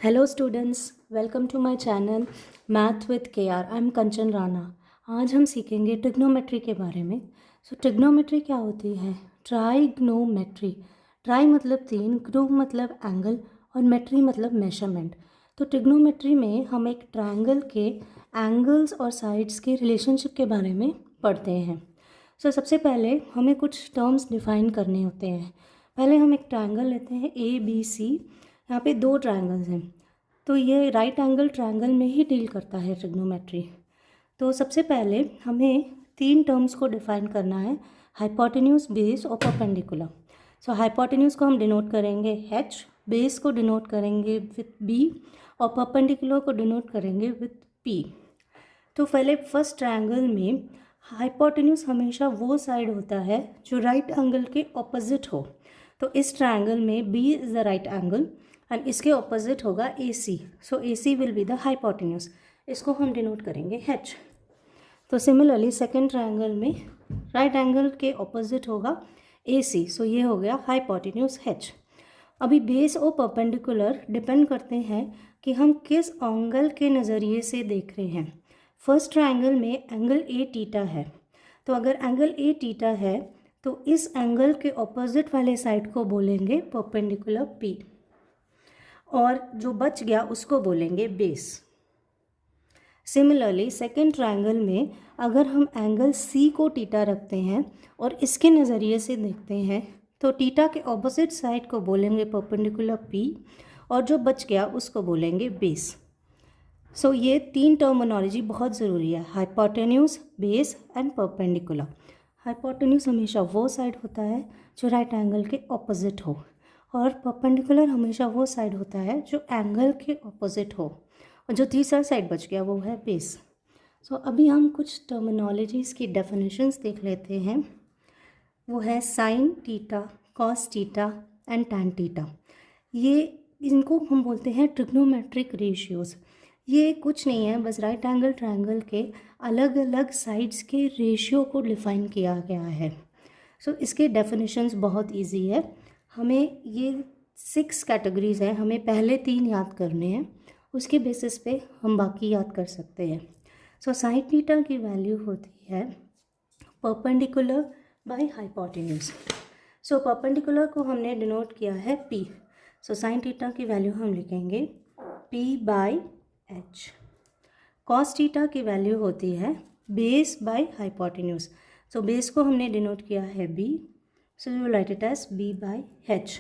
Hello students, welcome to my channel math with K R. I am Kanchan Rana. आज हम सीखेंगे trigonometry के बारे में। ट्रिग्नोमेट्री क्या होती है? ट्राइग्नोमेट्री। ट्राई मतलब तीन, ग्नो मतलब एंगल और मेट्री मतलब मेजरमेंट। तो ट्रिग्नोमेट्री में हम एक ट्रायंगल के एंगल्स और साइड्स के रिलेशनशिप के बारे में पढ़ते हैं। सबसे पहले हमें कुछ टर्म्स डिफाइन करने होते हैं। पहले हम एक ट्रायंगल लेते हैं ABC। यहाँ पे दो ट्रायंगल्स हैं, तो ये राइट एंगल ट्रायंगल में ही डील करता है ट्रिग्नोमेट्री। तो सबसे पहले हमें तीन टर्म्स को डिफाइन करना है, हाइपोटेन्यूज, बेस और परपेंडिकुलर। हाइपोटेन्यूज को हम डिनोट करेंगे H, बेस को डिनोट करेंगे विथ B और परपेंडिकुलर को डिनोट करेंगे विथ P। तो पहले फर्स्ट ट्रायंगल में हाइपोटेन्यूज हमेशा वो साइड होता है जो राइट एंगल के ऑपोजिट हो। तो इस ट्रायंगल में B is the right angle and इसके ऑपोजिट होगा AC। AC will be the hypotenuse, इसको हम डिनोट करेंगे H। तो सिमिलरली सेकेंड ट्रायंगल में राइट एंगल के ऑपोजिट होगा AC, ये हो गया हाइपोटेन्यूज H। अभी बेस और परपेंडिकुलर डिपेंड करते हैं कि हम किस एंगल के नज़रिए से देख रहे हैं। फर्स्ट ट्रायंगल में एंगल A थीटा है, तो अगर एंगल A थीटा है तो इस एंगल के ऑपोजिट वाले साइड को बोलेंगे परपेंडिकुलर P और जो बच गया उसको बोलेंगे बेस। सिमिलरली सेकेंड ट्रायंगल में अगर हम एंगल C को थीटा रखते हैं और इसके नज़रिए से देखते हैं तो थीटा के ऑपोजिट साइड को बोलेंगे परपेंडिकुलर P और जो बच गया उसको बोलेंगे बेस। ये तीन टर्मिनोलॉजी बहुत ज़रूरी है, hypotenuse, base and perpendicular. Hypotenuse हमेशा वो साइड होता है जो राइट एंगल के ऑपोजिट हो और परपेंडिकुलर हमेशा वो साइड होता है जो एंगल के ऑपोजिट हो, और जो तीसरा साइड बच गया वो है बेस। अभी हम कुछ टर्मिनोलॉजीज़ की डेफिनेशंस देख लेते हैं। वो है sine theta, cos theta and tan theta. इनको हम बोलते हैं ट्रिग्नोमेट्रिक रेशियोज़। ये कुछ नहीं है, बस राइट एंगल ट्रायंगल के अलग अलग साइड्स के रेशियो को डिफाइन किया गया है। इसके डेफिनेशंस बहुत इजी है। हमें ये 6 कैटेगरीज हैं, हमें पहले 3 याद करने हैं, उसके बेसिस पे हम बाकी याद कर सकते हैं। साइन थीटा की वैल्यू होती है परपेंडिकुलर बाय हाइपोटेन्यूज। परपेंडिकुलर को हमने डिनोट किया है P। साइन थीटा की वैल्यू हम लिखेंगे P by H। Cos theta की वैल्यू होती है बेस बाय हाइपोटेन्यूज। बेस को हमने डिनोट किया है B, we will write it as B by H।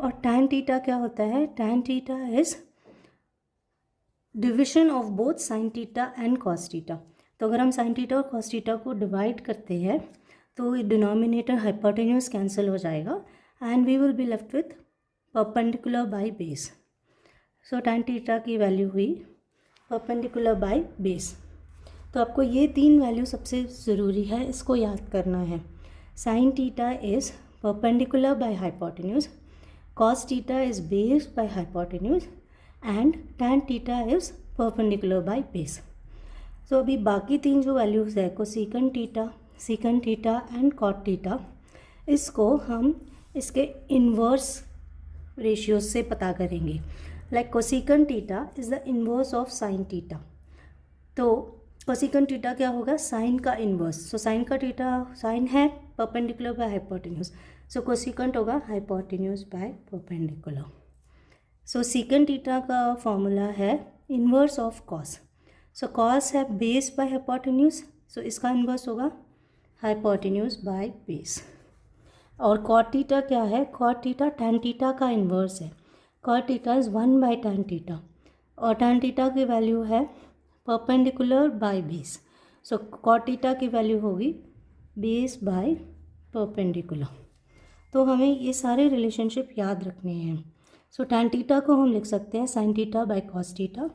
और टैन थीटा क्या होता है? Tan theta is division of both sine theta and cos theta. तो अगर हम साइन थीटा और कॉस थीटा को डिवाइड करते हैं तो डिनोमिनेटर हाइपोटेन्यूज कैंसिल हो जाएगा and we will be left with perpendicular by base. Tan theta की वैल्यू हुई परपेंडिकुलर बाय बेस। तो आपको ये 3 वैल्यू सबसे ज़रूरी है, इसको याद करना है। Sine theta is perpendicular by hypotenuse, cos theta is base by hypotenuse and tan theta is perpendicular by base. अभी बाकी 3 जो वैल्यूज़ है, secant theta and cot theta, इसको हम इसके इन्वर्स रेशियोज से पता करेंगे। Like cosecant theta is the inverse of sine theta. तो कोसेकंड थीटा क्या होगा? साइन का इन्वर्स। साइन का थीटा, साइन है परपेंडिकुलर बाय हाइपोटेन्यूज, कोसेकंड होगा hypotenuse bye perpendicular. Second theta का फॉर्मूला है इन्वर्स ऑफ कॉस। कॉस है बेस बाय हाइपोटेन्यूज, इसका इन्वर्स होगा हाइपोटेन्यूज बाय बेस। और कॉट थीटा क्या है? कॉट थीटा टैन थीटा का इन्वर्स है। Cot theta is 1 by tan theta और टैन थीटा की वैल्यू है perpendicular by base. Cot theta की वैल्यू होगी बेस बाय परपेंडिकुलर। तो हमें ये सारे रिलेशनशिप याद रखने हैं। टैन थीटा को हम लिख सकते हैं sine theta by cos theta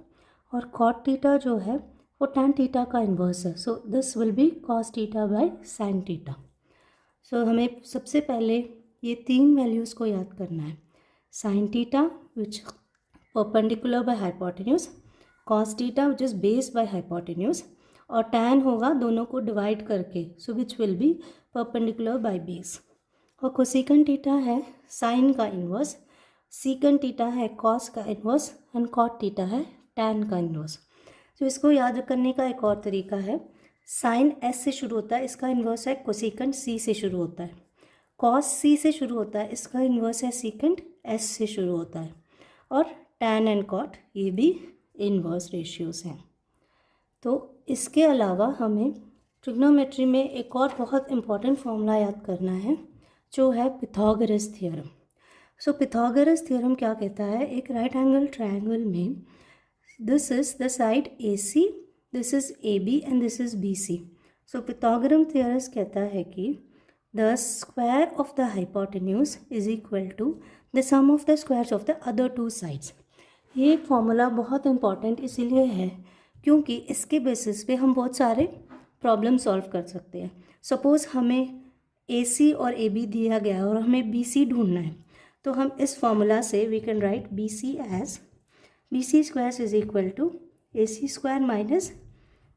और कॉट थीटा जो है वो टैन थीटा का इन्वर्स है। This will be cos theta by sine theta. हमें सबसे पहले ये 3 वैल्यूज़ को याद करना है। Sine theta which perpendicular by hypotenuse, cos theta which is base by hypotenuse और टैन होगा दोनों को डिवाइड करके, which will be perpendicular by base. और कोसेकंड थीटा है साइन का इन्वर्स सीकेंट थीटा है कॉस का इन्वर्स एंड कॉट थीटा है टैन का इन्वर्स। तो इसको याद करने का एक और तरीका है, साइन एस से शुरू होता है, इसका इन्वर्स है कोसेकेंट सी से शुरू होता है। कॉस सी से शुरू होता है, इसका इन्वर्स है सीकेंट एस से शुरू होता है। और टैन एंड कॉट ये भी इन्वर्स रेशियोज़ हैं। तो इसके अलावा हमें ट्रिग्नोमेट्री में एक और बहुत इम्पॉर्टेंट फॉर्मूला याद करना है जो है Pythagoras theorem. So Pythagoras theorem क्या कहता है, एक राइट एंगल ट्रायंगल में this is the side AC, this is AB and this is BC। So Pythagoras theorem कहता है कि the square of the hypotenuse is equal to the sum of the squares of the other two sides. ये formula बहुत important इसीलिए है क्योंकि इसके basis पे हम बहुत सारे प्रॉब्लम सॉल्व कर सकते हैं। सपोज़ हमें AC और AB दिया गया है और हमें BC ढूंढना है, तो हम इस फॉर्मूला से we can write BC as BC square is equal to AC square minus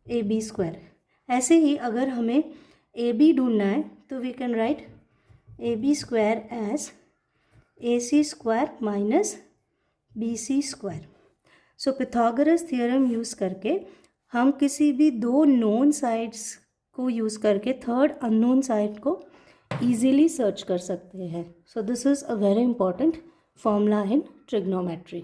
AB square. ऐसे ही अगर हमें AB ढूंढना है तो we can write AB square as AC square minus BC square. So Pythagoras theorem use करके हम किसी भी दो नोन साइड्स को यूज़ करके थर्ड अननोन साइड को ईजीली सर्च कर सकते हैं। So this is a very important formula in trigonometry.